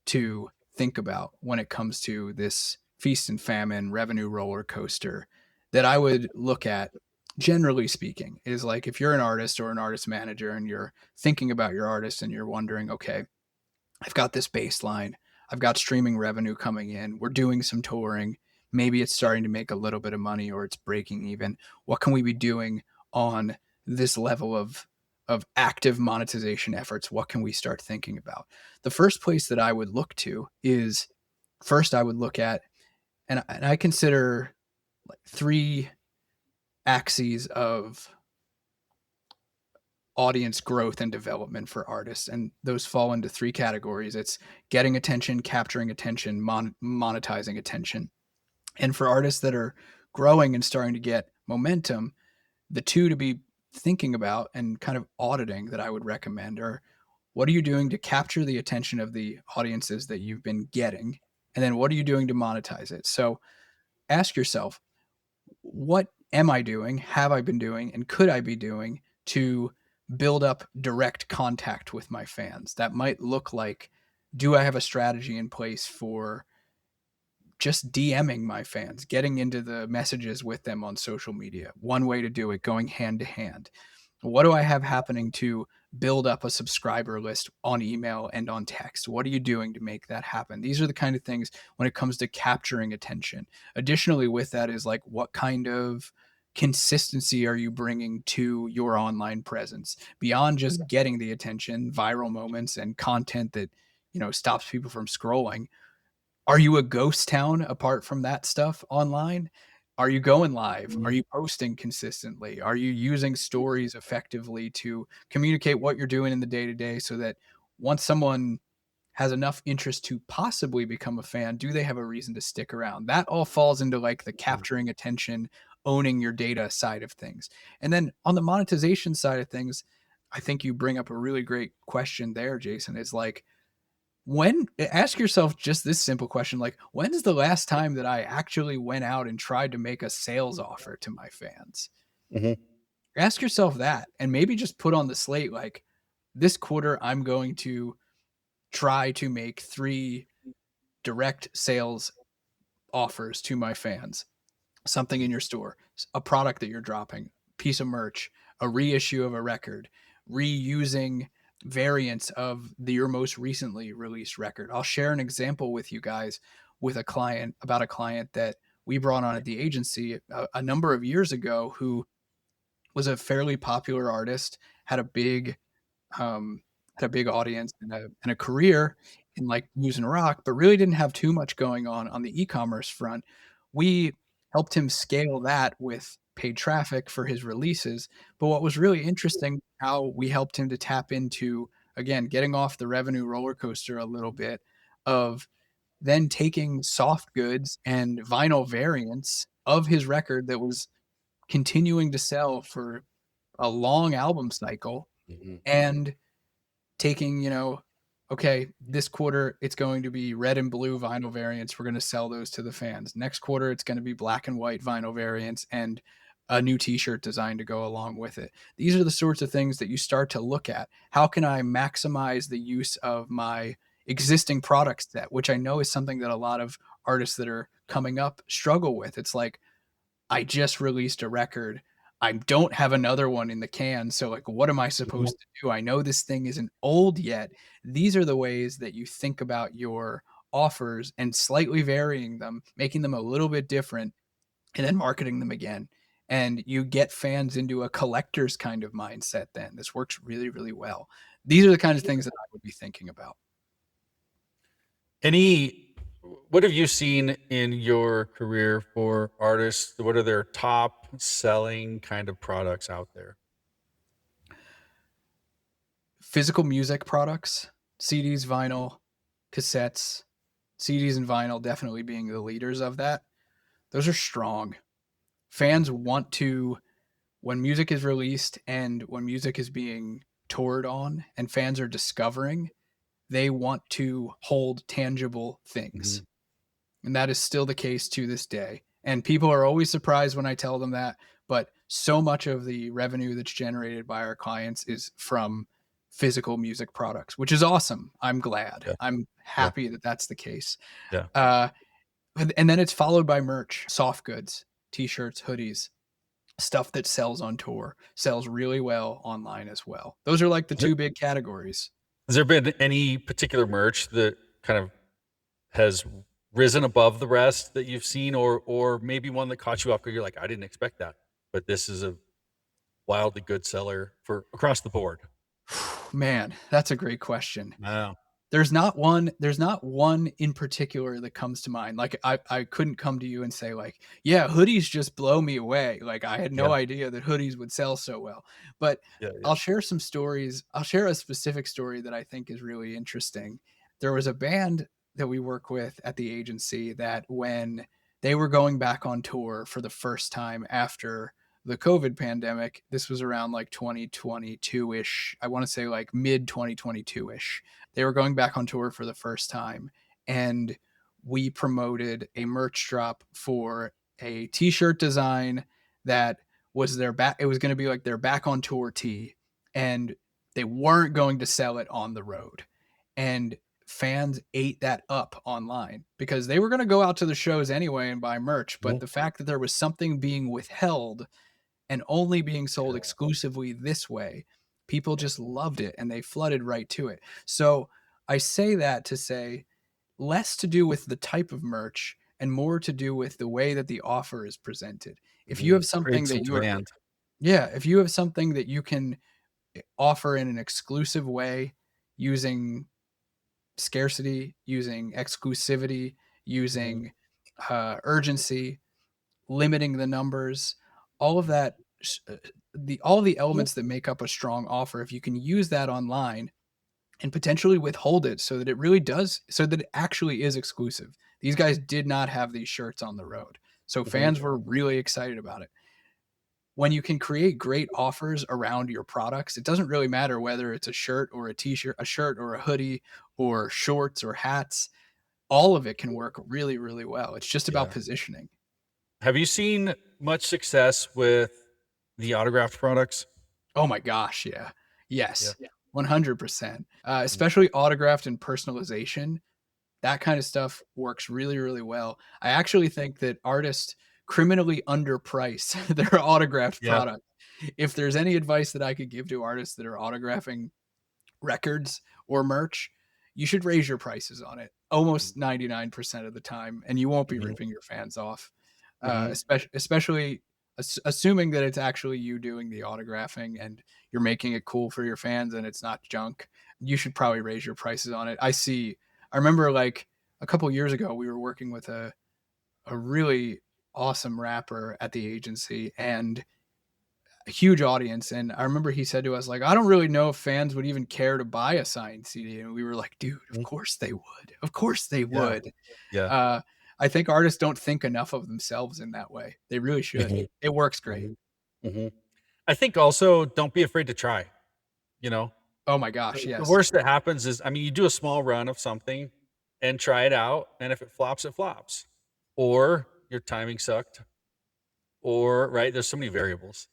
Speaker 2: to think about when it comes to this feast and famine revenue roller coaster that I would look at. generally speaking, is like if you're an artist or an artist manager and you're thinking about your artist and you're wondering, okay, I've got this baseline, I've got streaming revenue coming in, we're doing some touring, maybe it's starting to make a little bit of money or it's breaking even. What can we be doing on this level of active monetization efforts? What can we start thinking about? The first place that I would look to is first I would look at and I consider like three axes of audience growth and development for artists, and those fall into three categories. It's getting attention, capturing attention, monetizing attention. And for artists that are growing and starting to get momentum, the two to be thinking about and kind of auditing that I would recommend are, what are you doing to capture the attention of the audiences that you've been getting, and then what are you doing to monetize it? So ask yourself, what am I doing? Have I been doing? And could I be doing to build up direct contact with my fans? That might look like, do I have a strategy in place for just DMing my fans, getting into the messages with them on social media? One way to do it, going hand to hand. What do I have happening to build up a subscriber list on email and on text? What are you doing to make that happen? These are the kind of things when it comes to capturing attention. Additionally, with that is like, what kind of consistency are you bringing to your online presence beyond just getting the attention, viral moments, and content that, stops people from scrolling? Are you a ghost town apart from that stuff online? Are you going live? Are
Speaker 1: Mhm.
Speaker 2: you posting consistently? Are you using stories effectively to communicate what you're doing in the day to day so that once someone has enough interest to possibly become a fan, do they have a reason to stick around? That all falls into like the
Speaker 1: Mhm.
Speaker 2: capturing attention, owning your data side of things. And then on the monetization side of things, I think you bring up a really great question there, Jason. Is like, when ask yourself just this simple question, like, when's the last time that I actually went out and tried to make a sales offer to my fans?
Speaker 1: Mhm.
Speaker 2: Ask yourself that and maybe just put on the slate like, this quarter I'm going to try to make 3 direct sales offers to my fans. Something in your store, a product that you're dropping, piece of merch, a reissue of a record, reusing variants of your most recently released record. I'll share an example with you guys with a client that we brought on at the agency a number of years ago who was a fairly popular artist, had a big um, had a big audience and a career in like blues and rock, but really didn't have too much going on the e-commerce front. We helped him scale that with paid traffic for his releases. But what was really interesting, how we helped him to tap into, again, getting off the revenue roller coaster a little bit of then taking soft goods and vinyl variants of his record that was continuing to sell for a long album cycle
Speaker 1: Mhm.
Speaker 2: and taking, okay, this quarter it's going to be red and blue vinyl variants. We're going to sell those to the fans. Next quarter it's going to be black and white vinyl variants and a new t-shirt design to go along with it. These are the sorts of things that you start to look at. How can I maximize the use of my existing product set, which I know is something that a lot of artists that are coming up struggle with. It's like, I just released a record. I don't have another one in the can. So, like, what am I
Speaker 1: Mhm.
Speaker 2: supposed to do? I know this thing isn't old yet. These are the ways that you think about your offers and slightly varying them, making them a little bit different, and then marketing them again. And you get fans into a collector's kind of mindset then. This works really, really well. These are the kind of things that I would be thinking about.
Speaker 1: Any what have you seen in your career for artists? What are their top selling kind of products out there?
Speaker 2: Physical music products, CDs, vinyl, cassettes, CDs and vinyl definitely being the leaders of that. Those are strong. Fans want to, when music is released and when music is being toured on and fans are discovering, they want to hold tangible things.
Speaker 1: Mhm.
Speaker 2: And that is still the case to this day. And people are always surprised when I tell them that, but so much of the revenue that's generated by our clients is from physical music products, which is awesome. I'm glad.
Speaker 1: Yeah,
Speaker 2: I'm
Speaker 1: yeah,
Speaker 2: happy that that's the case.
Speaker 1: yeah.
Speaker 2: Uh, and then it's followed by merch, soft goods, t-shirts, hoodies. Stuff that sells on tour sells really well online as well. Those are like the
Speaker 1: Has there
Speaker 2: 2 big categories.
Speaker 1: has there been any particular merch that kind of has risen above the rest that you've seen, or maybe one that caught you off guard? You're like, I didn't expect that, but this is a wildly good seller for across the board.
Speaker 2: Man, that's a great question.
Speaker 1: Wow.
Speaker 2: There's not one in particular that comes to mind. Like, I couldn't come to you and say, like, "Yeah, hoodies just blow me away." Like, I had no
Speaker 1: Yeah.
Speaker 2: idea that hoodies would sell so well. But
Speaker 1: Yeah. Yeah.
Speaker 2: I'll share some stories. I'll share a specific story that I think is really interesting. There was a band that we work with at the agency that when they were going back on tour for the first time after the COVID pandemic, this was around like 2022-ish. I want to say like mid 2022-ish. They were going back on tour for the first time, and we promoted a merch drop for a t-shirt design that was their back. It was going to be like their back on tour tee, and they weren't going to sell it on the road. And fans ate that up online because they were going to go out to the shows anyway and buy merch. But
Speaker 1: Mhm.
Speaker 2: the fact that there was something being withheld and only being sold
Speaker 1: Yeah.
Speaker 2: exclusively this way, people just loved it and they flooded right to it. So I say that to say less to do with the type of merch and more to do with the way that the offer is presented. If you have something
Speaker 1: Create some
Speaker 2: that you are,
Speaker 1: demand.
Speaker 2: yeah, if you have something that you can offer in an exclusive way using scarcity, using exclusivity,
Speaker 1: Mhm.
Speaker 2: using urgency, limiting the numbers, all of that, the all the
Speaker 1: Mhm.
Speaker 2: elements that make up a strong offer, if you can use that online and potentially withhold it so that it really does, so that it actually is exclusive. These guys did not have these shirts on the road. So
Speaker 1: Mhm.
Speaker 2: fans were really excited about it. When you can create great offers around your products, it doesn't really matter whether it's a shirt or a t-shirt, a shirt or a hoodie or shorts or hats. All of it can work really, really well. It's just about
Speaker 1: Yeah.
Speaker 2: positioning.
Speaker 1: Have you seen much success with the autographed products?
Speaker 2: Oh my gosh, yeah.
Speaker 1: Yeah.
Speaker 2: Yes, 100%.
Speaker 1: Mhm.
Speaker 2: Especially autographed and personalization, that kind of stuff works really, really well. I actually think that artists criminally underprice their autographed
Speaker 1: Yeah.
Speaker 2: product. If there's any advice that I could give to artists that are autographing records or merch, you should raise your prices on it
Speaker 1: Mhm.
Speaker 2: almost 99% of the time, and you won't be
Speaker 1: Mhm.
Speaker 2: ripping your fans off.
Speaker 1: Mhm.
Speaker 2: Especially assuming that it's actually you doing the autographing and you're making it cool for your fans and it's not junk. You should probably raise your prices on it. I remember like a couple years ago, we were working with a really awesome rapper at the agency, and a huge audience. And I remember he said to us, like, I don't really know if fans would even care to buy a signed CD. And we were like, dude, of
Speaker 1: Mhm.
Speaker 2: course they would. Of course they
Speaker 1: Yeah.
Speaker 2: would.
Speaker 1: Yeah.
Speaker 2: Uh, I think artists don't think enough of themselves in that way. They really should.
Speaker 1: Mhm.
Speaker 2: It works great.
Speaker 1: Mhm. Mhm. I think also don't be afraid to try, you know?
Speaker 2: Oh my gosh,
Speaker 1: The
Speaker 2: yes.
Speaker 1: worst that happens is, I mean, you do a small run of something and try it out, and if it flops, it flops. Or your timing sucked, or right? There's so many variables.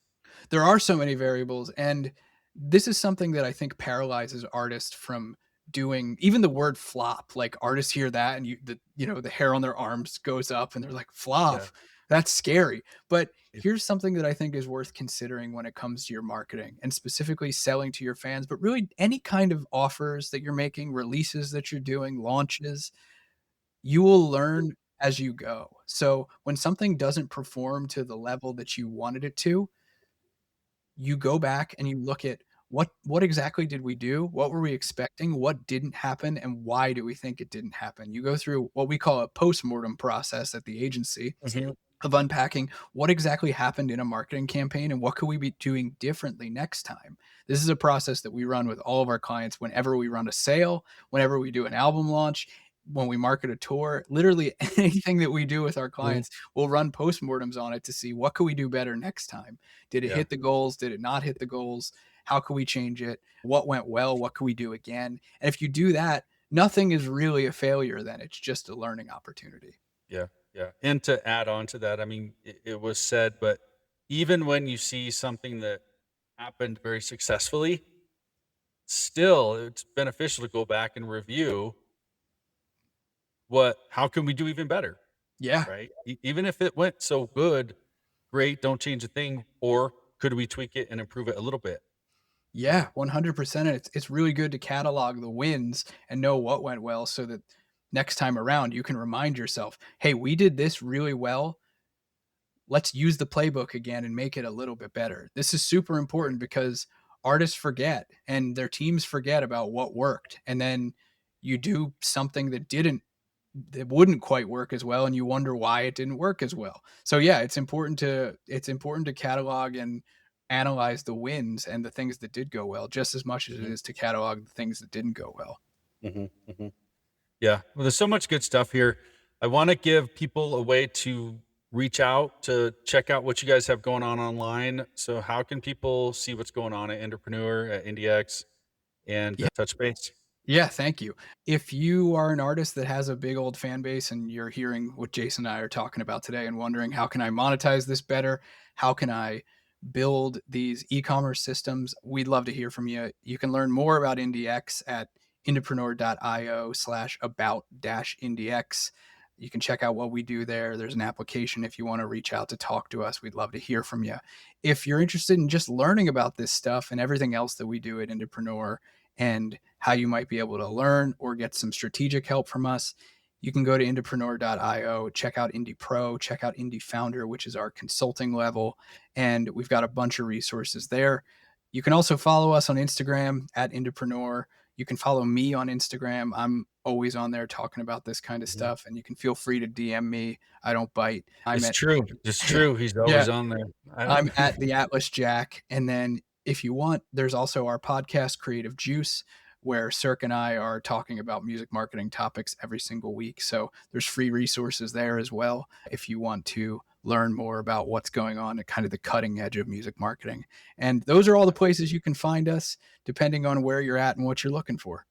Speaker 2: There are so many variables, and this is something that I think paralyzes artists from doing even the word flop. Like artists hear that and the hair on their arms goes up and they're like, flop.
Speaker 1: Yeah.
Speaker 2: That's scary. But
Speaker 1: Yeah.
Speaker 2: here's something that I think is worth considering when it comes to your marketing and specifically selling to your fans, but really any kind of offers that you're making, releases that you're doing, launches, you will learn as you go. So when something doesn't perform to the level that you wanted it to, you go back and you look at what exactly did we do? What were we expecting? What didn't happen? And why do we think it didn't happen? You go through what we call a postmortem process at the agency
Speaker 1: Mhm.
Speaker 2: of unpacking what exactly happened in a marketing campaign and what could we be doing differently next time. This is a process that we run with all of our clients whenever we run a sale, whenever we do an album launch, when we market a tour, literally anything that we do with our
Speaker 1: Mhm.
Speaker 2: clients, we'll run postmortems on it to see what could we do better next time. Did it
Speaker 1: Yeah.
Speaker 2: hit the goals? Did it not hit the goals? How can we change it? What went well? What can we do again? And if you do that, nothing is really a failure then. It's just a learning opportunity.
Speaker 1: Yeah. Yeah. And to add on to that, I mean, it was said, but even when you see something that happened very successfully, still it's beneficial to go back and review how can we do even better,
Speaker 2: Yeah.
Speaker 1: right? Even if it went so good, great, don't change a thing, or could we tweak it and improve it a little bit?
Speaker 2: Yeah, 100%. And it's really good to catalog the wins and know what went well so that next time around you can remind yourself, hey, we did this really well. Let's use the playbook again and make it a little bit better. This is super important because artists forget and their teams forget about what worked. And then you do something that wouldn't quite work as well and you wonder why it didn't work as well. So yeah, it's important to catalog and analyze the wins and the things that did go well just as much as it
Speaker 1: Mhm,
Speaker 2: is to catalog the things that didn't go well.
Speaker 1: mhm, mhm. Yeah, well, there's so much good stuff here. I want to give people a way to reach out to check out what you guys have going on online. So, how can people see what's going on at Entrepreneur, at IndieX, and
Speaker 2: Yeah.
Speaker 1: touch base?
Speaker 2: Yeah, thank you. If you are an artist that has a big old fan base and you're hearing what Jason and I are talking about today and wondering how can I monetize this better? How can I build these e-commerce systems? We'd love to hear from you. You can learn more about IndieX at indepreneur.io/about-IndieX. You can check out what we do there. There's an application if you want to reach out to talk to us. We'd love to hear from you. If you're interested in just learning about this stuff and everything else that we do at Indepreneur, and how you might be able to learn or get some strategic help from us, you can go to indepreneur.io, check out Indie Pro, check out Indie Founder, which is our consulting level. And we've got a bunch of resources there. You can also follow us on Instagram at Indepreneur. You can follow me on Instagram. I'm always on there talking about this kind of
Speaker 1: Mhm.
Speaker 2: stuff. And you can feel free to DM me. I don't bite. I'm
Speaker 1: It's
Speaker 2: at,
Speaker 1: true. It's
Speaker 2: yeah,
Speaker 1: true. He's
Speaker 2: yeah,
Speaker 1: always on there. I don't.
Speaker 2: I'm at the Atlas Jack. And then if you want, there's also our podcast, Creative Juice, where Cirque and I are talking about music marketing topics every single week. So there's free resources there as well if you want to learn more about what's going on at kind of the cutting edge of music marketing. And those are all the places you can find us, depending on where you're at and what you're looking for.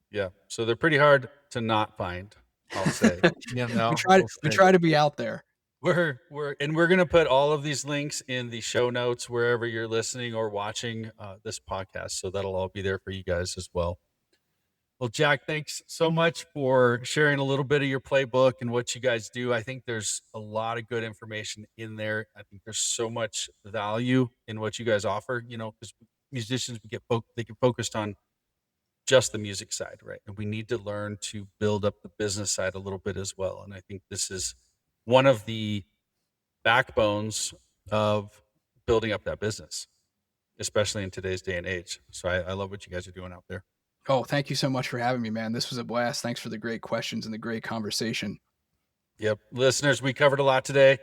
Speaker 1: Yeah. So they're pretty hard to not find, I'll say. You
Speaker 2: we
Speaker 1: know,
Speaker 2: try to,
Speaker 1: we'll
Speaker 2: we
Speaker 1: say.
Speaker 2: try to be out there.
Speaker 1: We're gonna put all of these links in the show notes wherever you're listening or watching this podcast. So that'll all be there for you guys as well. Well, Jack, thanks so much for sharing a little bit of your playbook and what you guys do. I think there's a lot of good information in there. I think there's so much value in what you guys offer, because musicians they get focused on just the music side, right? And we need to learn to build up the business side a little bit as well. And I think this is one of the backbones of building up that business, especially in today's day and age. So I love what you guys are doing out there.
Speaker 2: Oh, thank you so much for having me, man. This was a blast. Thanks for the great questions and the great conversation.
Speaker 1: Yep. Listeners, we covered a lot today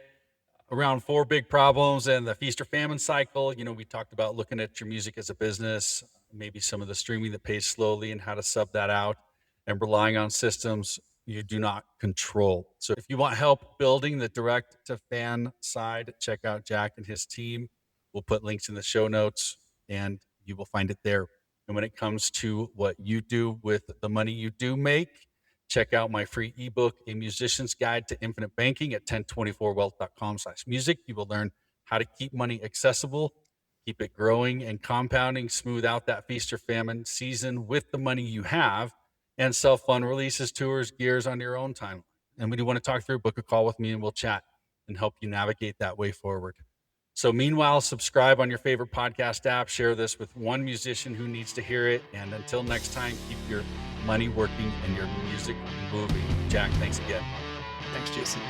Speaker 1: around four big problems and the feast or famine cycle. We talked about looking at your music as a business, maybe some of the streaming that pays slowly and how to sub that out, and relying on systems you do not control. So if you want help building the direct to fan side, check out Jack and his team. We'll put links in the show notes and you will find it there. And when it comes to what you do with the money you do make, check out my free ebook, A Musician's Guide to Infinite Banking at 1024wealth.com/music. You will learn how to keep money accessible, keep it growing and compounding, smooth out that feast or famine season with the money you have, and self-fund releases, tours, gears on your own time. And when you want to talk through, book a call with me and we'll chat and help you navigate that way forward. So meanwhile, subscribe on your favorite podcast app, share this with one musician who needs to hear it. And until next time, keep your money working and your music moving. Jack, thanks again.
Speaker 2: Thanks, Jason.